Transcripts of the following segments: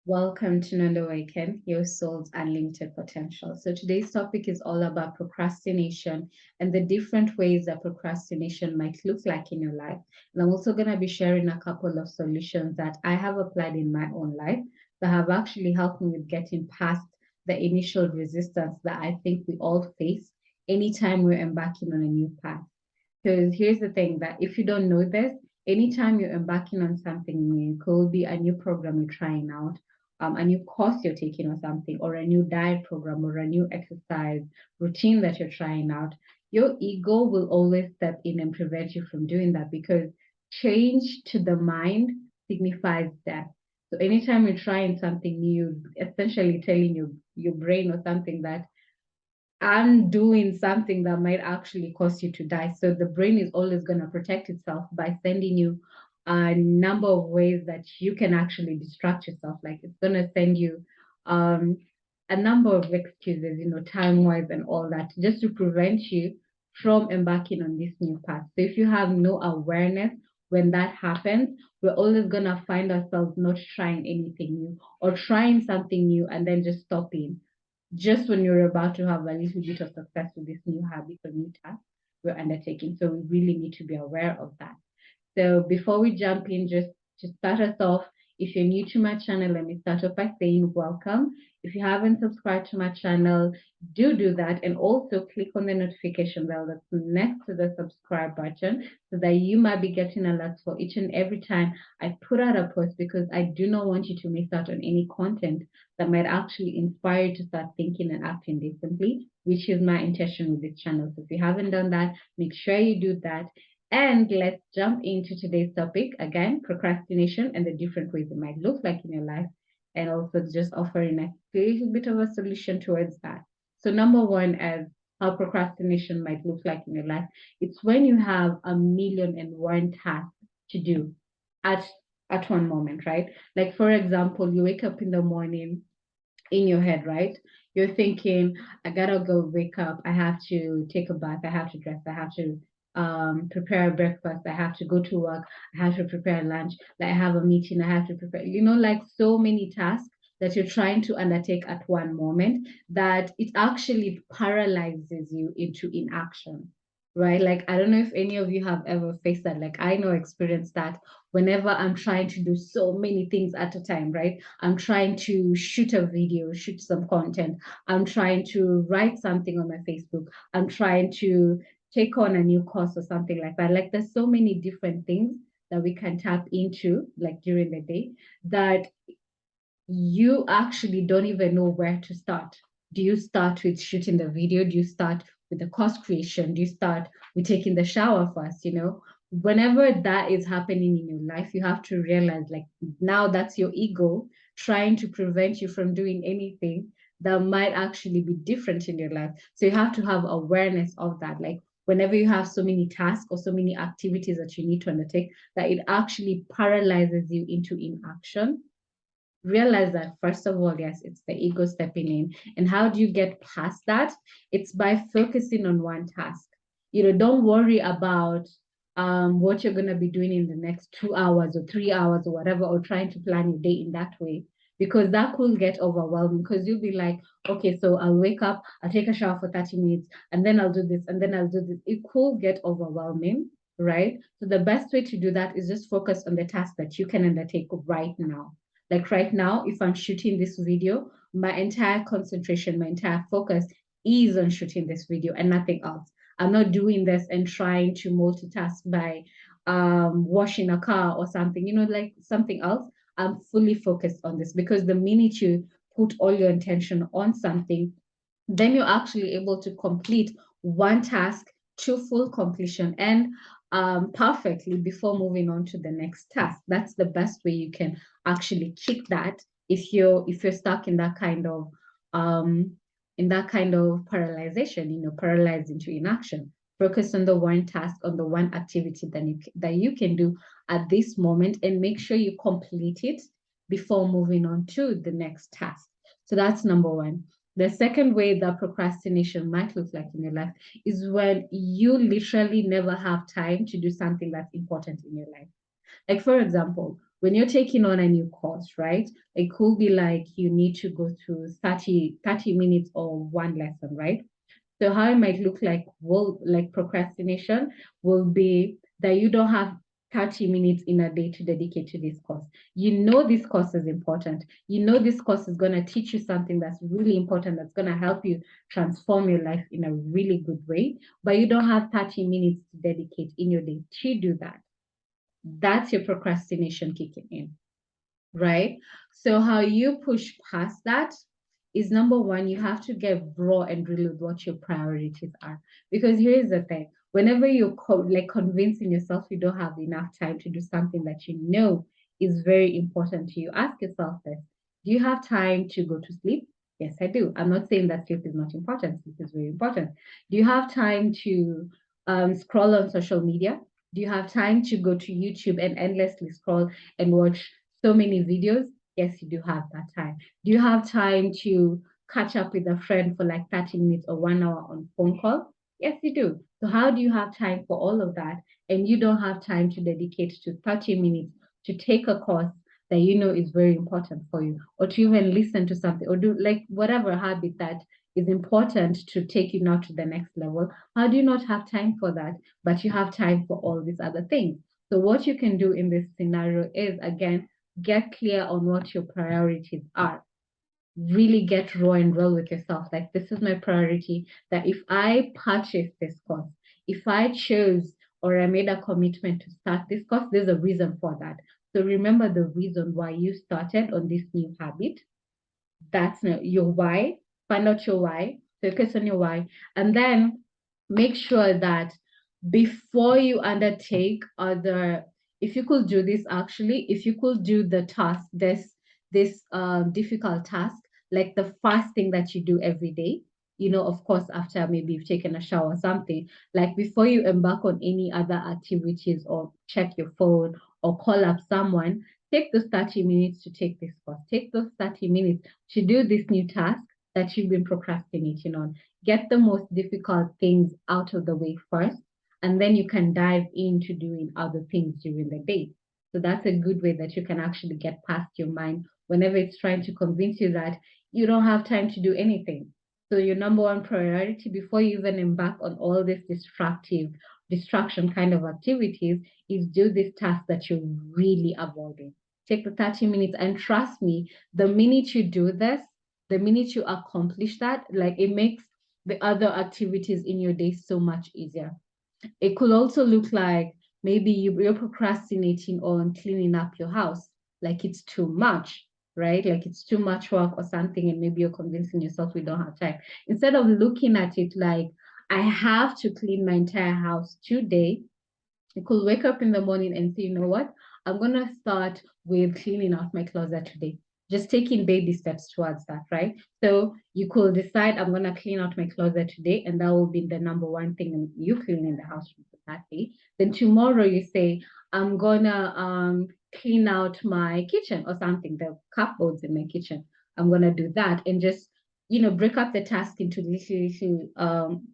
Welcome to Awaken, your soul's unlimited potential. So today's topic is all about procrastination and the different ways that procrastination might look like in your life. And I'm also going to be sharing a couple of solutions that I have applied in my own life that have actually helped me with getting past the initial resistance that I think we all face anytime we're embarking on a new path. Because here's the thing that if you don't know this, anytime you're embarking on something new, could be a new program you're trying out, a new course you're taking or something, or a new diet program or a new exercise routine that you're trying out, your ego will always step in and prevent you from doing that because change to the mind signifies death. So anytime you're trying something new, essentially telling your brain or something that and doing something that might actually cause you to die. So the brain is always going to protect itself by sending you a number of ways that you can actually distract yourself. Like it's going to send you um, a number of excuses, time wise and all that, just to prevent you from embarking on this new path. So if you have no awareness when that happens, we're always going to find ourselves not trying anything new or trying something new and then just stopping just when you're about to have a little bit of success with this new habit or new task we're undertaking. So we really need to be aware of that. So before we jump in, just to start us off, if you're new to my channel, let me start off by saying welcome. If you haven't subscribed to my channel, do that and also click on the notification bell that's next to the subscribe button so that you might be getting alerts for each and every time I put out a post because I do not want you to miss out on any content that might actually inspire you to start thinking and acting differently, which is my intention with this channel. So if you haven't done that, make sure you do that. And let's jump into today's topic again, procrastination and the different ways it might look like in your life, and also just offering a little bit of a solution towards that. So, number one, as how procrastination might look like in your life, it's when you have a million and one tasks to do at one moment, right? Like for example, you wake up in the morning in your head, right? You're thinking, I gotta go wake up. I have to take a bath. I have to dress. I have to prepare breakfast. I have to go to work. I have to prepare lunch. Like I have a meeting. I have to prepare, like so many tasks that you're trying to undertake at one moment that it actually paralyzes you into inaction. Right. Like, I don't know if any of you have ever faced that. Like, I know, experience that whenever I'm trying to do so many things at a time, right? I'm trying to shoot a video, shoot some content. I'm trying to write something on my Facebook. I'm trying to take on a new course or something like that. Like there's so many different things that we can tap into like during the day that you actually don't even know where to start. Do you start with shooting the video? Do you start with the course creation? Do you start with taking the shower first? Whenever that is happening in your life, you have to realize like now that's your ego trying to prevent you from doing anything that might actually be different in your life. So you have to have awareness of that. Like whenever you have so many tasks or so many activities that you need to undertake, that it actually paralyzes you into inaction. Realize that first of all, yes, it's the ego stepping in. And how do you get past that? It's by focusing on one task. Don't worry about what you're going to be doing in the next 2 hours or 3 hours or whatever, or trying to plan your day in that way, because that could get overwhelming because you'll be like, okay, so I'll wake up, I'll take a shower for 30 minutes, and then I'll do this, and then I'll do this. It could get overwhelming, right? So the best way to do that is just focus on the task that you can undertake right now. Like right now, if I'm shooting this video, my entire concentration, my entire focus is on shooting this video and nothing else. I'm not doing this and trying to multitask by washing a car or something, like something else. I'm fully focused on this because the minute you put all your attention on something, then you're actually able to complete one task to full completion and perfectly before moving on to the next task. That's the best way you can actually kick that if you're stuck um in that kind of paralyzation, paralyzed into inaction. Focus on the one task, on the one activity that you can do at this moment, and make sure you complete it before moving on to the next task. So that's number one. The second way that procrastination might look like in your life is when you literally never have time to do something that's important in your life. Like, for example, when you're taking on a new course, right? It could be like you need to go through 30 minutes or one lesson, right? So how it might look like will like procrastination will be that you don't have 30 minutes in a day to dedicate to this course. You know this course is important. You know this course is going to teach you something that's really important, that's going to help you transform your life in a really good way, but you don't have 30 minutes to dedicate in your day to do that. That's your procrastination kicking in, right? So how you push past that is number one, you have to get raw and real with what your priorities are. Because here's the thing, whenever you're like convincing yourself you don't have enough time to do something that you know is very important to you, ask yourself this: do you have time to go to sleep? Yes, I do. I'm not saying that sleep is not important. Sleep is very important. Do you have time to scroll on social media? Do you have time to go to YouTube and endlessly scroll and watch so many videos? Yes, you do have that time. Do you have time to catch up with a friend for like 30 minutes or 1 hour on phone call? Yes, you do. So how do you have time for all of that? And you don't have time to dedicate to 30 minutes to take a course that you know is very important for you, or to even listen to something, or do like whatever habit that is important to take you now to the next level. How do you not have time for that, but you have time for all these other things? So what you can do in this scenario is, again, get clear on what your priorities are. Really get raw and real with yourself. Like, this is my priority, that if I purchase this course, if I chose or I made a commitment to start this course, there's a reason for that. So remember the reason why you started on this new habit. That's not your why. Find out your why, focus on your why, and then make sure that before you undertake other, if you could do this actually, if you could do the task, this difficult task, like the first thing that you do every day, of course, after maybe you've taken a shower or something, like before you embark on any other activities or check your phone or call up someone, take those 30 minutes to take this course. Take those 30 minutes to do this new task that you've been procrastinating on. Get the most difficult things out of the way first, and then you can dive into doing other things during the day. So that's a good way that you can actually get past your mind whenever it's trying to convince you that you don't have time to do anything. So your number one priority before you even embark on all this distraction kind of activities is do this task that you're really avoiding. Take the 30 minutes, and trust me, the minute you do this, the minute you accomplish that, like, it makes the other activities in your day so much easier. It could also look like maybe you're procrastinating on cleaning up your house, like it's too much, right? Like it's too much work or something, and maybe you're convincing yourself we don't have time. Instead of looking at it like, I have to clean my entire house today, you could wake up in the morning and say, you know what? I'm going to start with cleaning out my closet today. Just taking baby steps towards that, right? So you could decide, I'm going to clean out my closet today, and that will be the number one thing and you cleaning the house for that day. Then tomorrow you say, I'm going to clean out my kitchen or something, the cupboards in my kitchen. I'm going to do that, and just break up the task into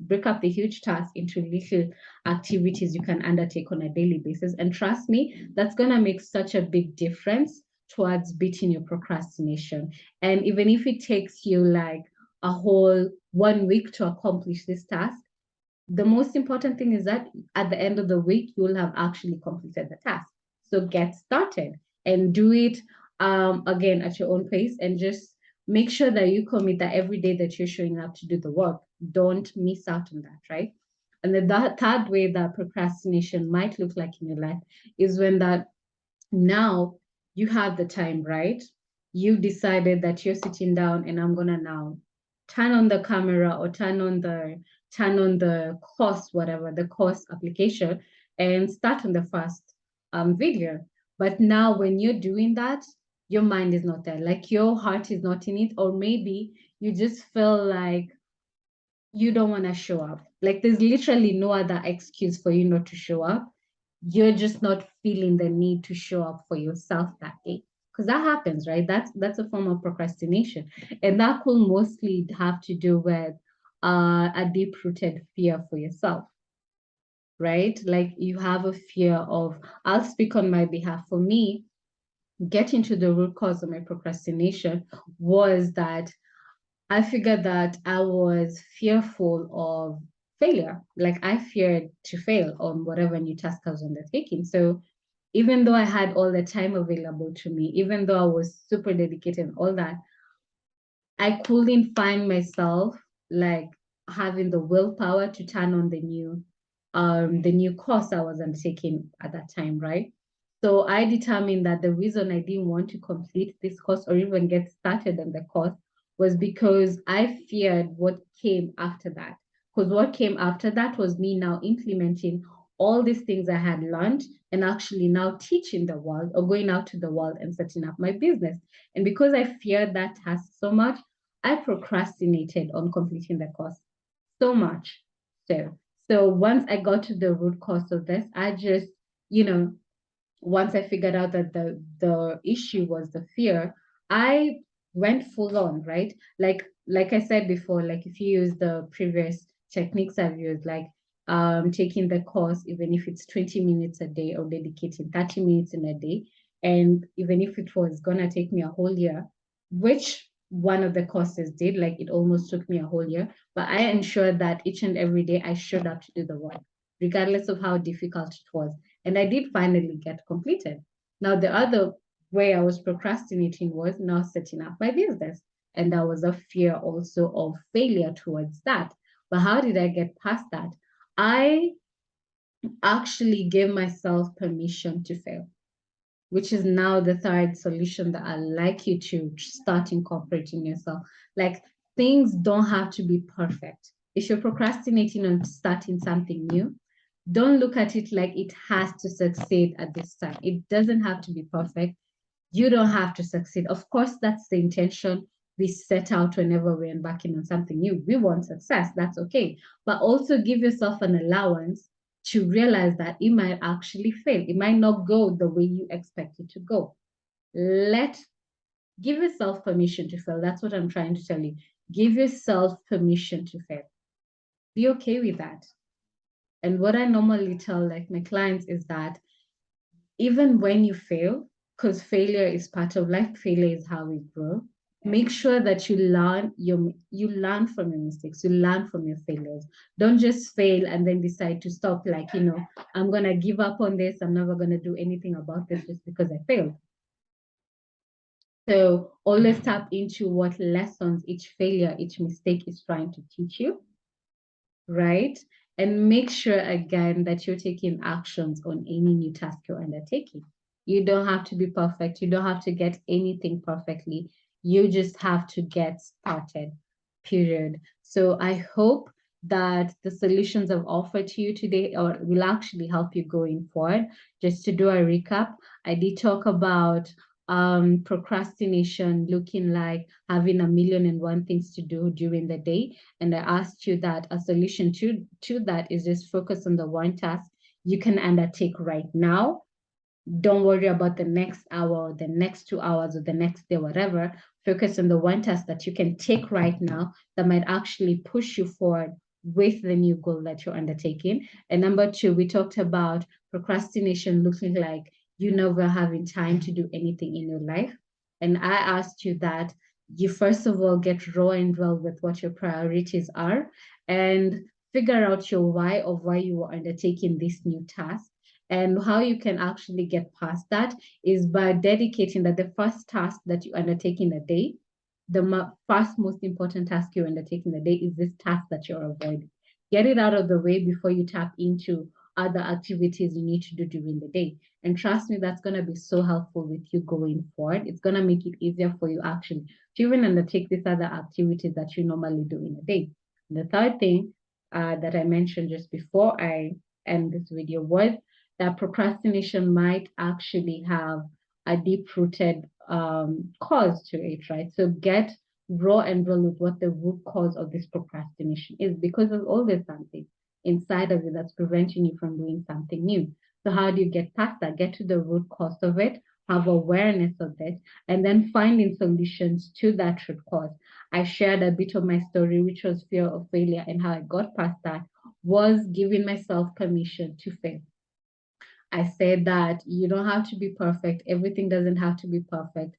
break up the huge task into little activities you can undertake on a daily basis. And trust me, that's going to make such a big difference towards beating your procrastination. And even if it takes you like a whole 1 week to accomplish this task, the most important thing is that at the end of the week, you will have actually completed the task. So get started and do it again at your own pace, and just make sure that you commit that every day that you're showing up to do the work. Don't miss out on that, right? And then the third way that procrastination might look like in your life is when that now you have the time, right? You decided that you're sitting down and I'm gonna now turn on the camera or turn on the course, whatever the course application, and start on the first video. But now when you're doing that, your mind is not there, like your heart is not in it, or maybe you just feel like you don't want to show up. Like there's literally no other excuse for you not to show up. You're just not feeling the need to show up for yourself that day. Because that happens, right? That's a form of procrastination. And that could mostly have to do with a deep-rooted fear for yourself, right? Like you have a fear of, I'll speak on my behalf. For me, getting to the root cause of my procrastination was that I figured that I was fearful of failure. Like I feared to fail on whatever new task I was undertaking. So even though I had all the time available to me, even though I was super dedicated and all that, I couldn't find myself like having the willpower to turn on the new course I was undertaking at that time, right? So I determined that the reason I didn't want to complete this course or even get started on the course was because I feared what came after that. Because what came after that was me now implementing all these things I had learned and actually now teaching the world or going out to the world and setting up my business. And because I feared that task so much, I procrastinated on completing the course so much. So once I got to the root cause of this, I just, you know, once I figured out that the issue was the fear, I went full on, right? Like I said before, like if you use the previous techniques I've used, like taking the course, even if it's 20 minutes a day or dedicating 30 minutes in a day, and even if it was gonna take me a whole year, which one of the courses did, like it almost took me a whole year, but I ensured that each and every day I showed up to do the work, regardless of how difficult it was. And I did finally get completed. Now, the other way I was procrastinating was now setting up my business. And there was a fear also of failure towards that. But how did I get past that? I actually gave myself permission to fail, which is now the third solution that I like you to start incorporating yourself. Like things don't have to be perfect. If you're procrastinating on starting something new, don't look at it like it has to succeed at this time. It doesn't have to be perfect. You don't have to succeed. Of course, that's the intention we set out whenever we're embarking on something new. We want success, that's okay. But also give yourself an allowance to realize that it might actually fail. It might not go the way you expect it to go. Let Give yourself permission to fail. That's what I'm trying to tell you. Give yourself permission to fail. Be okay with that. And what I normally tell like my clients is that even when you fail, because failure is part of life, failure is how we grow. Make sure that you learn from your mistakes, you learn from your failures. Don't just fail and then decide to stop, like, I'm gonna give up on this, I'm never gonna do anything about this just because I failed. So always tap into what lessons each failure, each mistake is trying to teach you, right? And make sure again that you're taking actions on any new task you're undertaking. You don't have to be perfect. You don't have to get anything perfectly. You just have to get started, period. So I hope that the solutions I've offered to you today or will actually help you going forward. Just to do a recap, I did talk about procrastination looking like having a million and one things to do during the day. And I asked you that a solution to that is just focus on the one task you can undertake right now. Don't worry about the next hour or the next 2 hours or the next day, whatever. Focus on the one task that you can take right now that might actually push you forward with the new goal that you're undertaking. And number two, we talked about procrastination looking like you never having time to do anything in your life. And I asked you that you first of all get raw and real with what your priorities are and figure out your why of why you are undertaking this new task. And how you can actually get past that is by dedicating that the first task that you undertake in a day, the first most important task you undertake in a day is this task that you're avoiding. Get it out of the way before you tap into other activities you need to do during the day. And trust me, that's going to be so helpful with you going forward. It's going to make it easier for you actually to even undertake these other activities that you normally do in a day. And the third thing that I mentioned just before I end this video was that procrastination might actually have a deep-rooted cause to it, right? So get raw and real with what the root cause of this procrastination is, because there's always something inside of you that's preventing you from doing something new. So how do you get past that? Get to the root cause of it, have awareness of it, and then finding solutions to that root cause. I shared a bit of my story, which was fear of failure, and how I got past that was giving myself permission to fail. I said that you don't have to be perfect. Everything doesn't have to be perfect.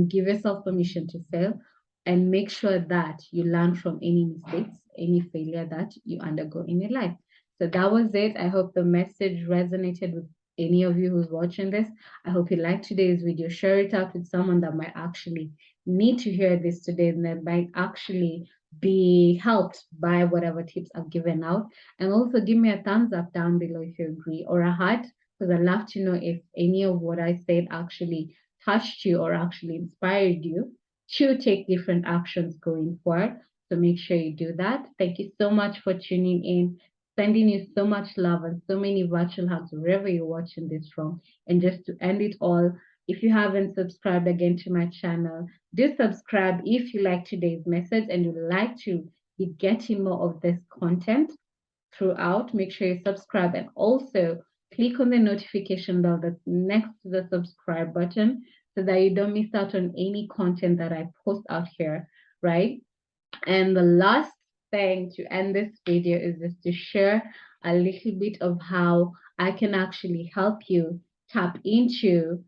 Give yourself permission to fail and make sure that you learn from any mistakes, any failure that you undergo in your life. So that was it. I hope the message resonated with any of you who's watching this. I hope you liked today's video. Share it out with someone that might actually need to hear this today and that might actually be helped by whatever tips I've given out. And also give me a thumbs up down below if you agree, or a heart, because I'd love to know if any of what I said actually touched you or actually inspired you to take different actions going forward. So make sure you do that. Thank you so much for tuning in. Sending you so much love and so many virtual hugs wherever you're watching this from. And just to end it all, if you haven't subscribed again to my channel, do subscribe if you like today's message and you like to be getting more of this content throughout. Make sure you subscribe and also click on the notification bell that's next to the subscribe button so that you don't miss out on any content that I post out here, right? And the last thing to end this video is just to share a little bit of how I can actually help you tap into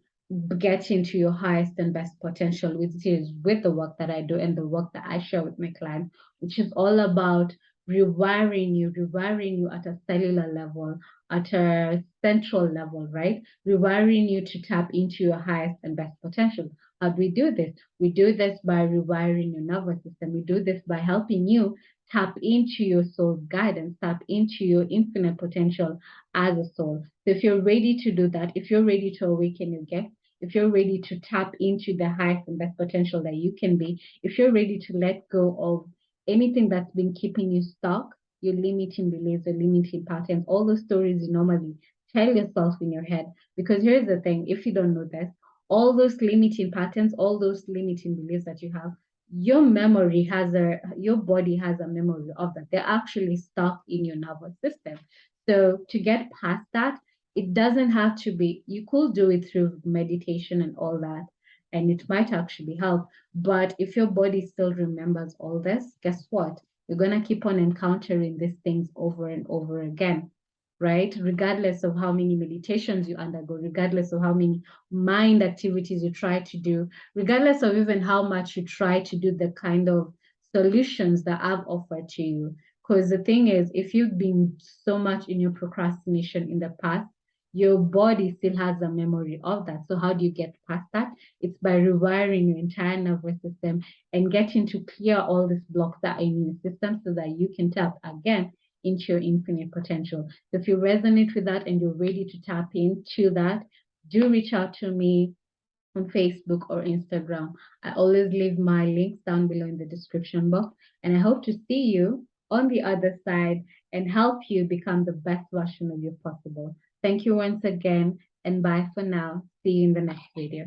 get into your highest and best potential, which is with the work that I do and the work that I share with my clients, which is all about rewiring you at a cellular level, at a central level, right? Rewiring you to tap into your highest and best potential. How do we do this? We do this by rewiring your nervous system. We do this by helping you tap into your soul's guidance, tap into your infinite potential as a soul. So if you're ready to do that, if you're ready to awaken your gift, if you're ready to tap into the highest and best potential that you can be, if you're ready to let go of anything that's been keeping you stuck, your limiting beliefs, your limiting patterns, all those stories you normally tell yourself in your head. Because here's the thing, if you don't know this, all those limiting patterns, all those limiting beliefs that you have, your body has a memory of that. They're actually stuck in your nervous system. So to get past that, it doesn't have to be, you could do it through meditation and all that, and it might actually help. But if your body still remembers all this, guess what? You're going to keep on encountering these things over and over again, right? Regardless of how many meditations you undergo, regardless of how many mind activities you try to do, regardless of even how much you try to do the kind of solutions that I've offered to you. Because the thing is, if you've been so much in your procrastination in the past, your body still has a memory of that. So how do you get past that? It's by rewiring your entire nervous system and getting to clear all these blocks that are in your system so that you can tap again into your infinite potential. So if you resonate with that and you're ready to tap into that, do reach out to me on Facebook or Instagram. I always leave my links down below in the description box. And I hope to see you on the other side and help you become the best version of you possible. Thank you once again, and bye for now. See you in the next video.